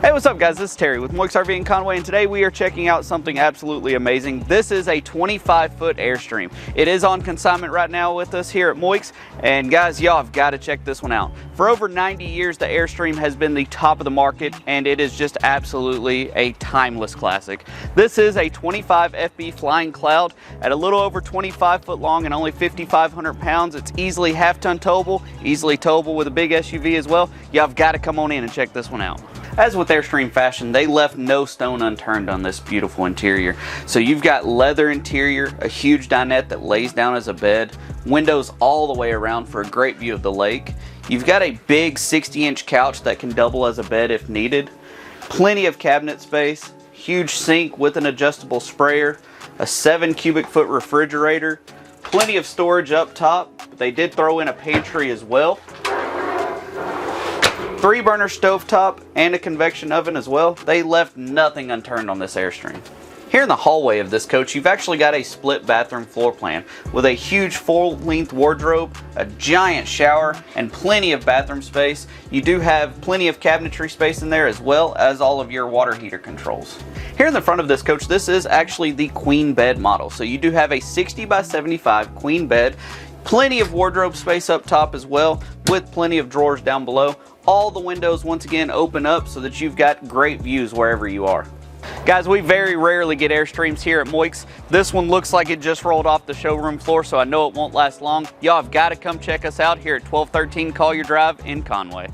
Hey, what's up guys? This is Terry with Moix RV in Conway, and today we are checking out something absolutely amazing. This is a 25-foot Airstream. It is on consignment right now with us here at Moix, and guys, y'all have got to check this one out. For over 90 years, the Airstream has been the top of the market, and it is just absolutely a timeless classic. This is a 25 FB Flying Cloud at a little over 25 foot long and only 5,500 pounds. It's easily half-ton towable, easily towable with a big SUV as well. Y'all have got to come on in and check this one out. As with Airstream fashion, they left no stone unturned on this beautiful interior. So you've got leather interior, a huge dinette that lays down as a bed, windows all the way around for a great view of the lake. You've got a big 60-inch couch that can double as a bed if needed, plenty of cabinet space, huge sink with an adjustable sprayer, a 7 cubic foot refrigerator, plenty of storage up top, but they did throw in a pantry as well. 3-burner stovetop and a convection oven as well. They left nothing unturned on this Airstream. Here in the hallway of this coach, you've actually got a split bathroom floor plan with a huge full-length wardrobe, a giant shower, and plenty of bathroom space. You do have plenty of cabinetry space in there as well as all of your water heater controls. Here in the front of this coach, this is actually the queen bed model. So you do have a 60 by 75 queen bed, plenty of wardrobe space up top as well, with plenty of drawers down below. All the windows once again open up so that you've got great views wherever you are. Guys, we very rarely get Airstreams here at Moix. This one looks like it just rolled off the showroom floor, so I know it won't last long. Y'all have got to come check us out here at 1213 Collier Drive in Conway.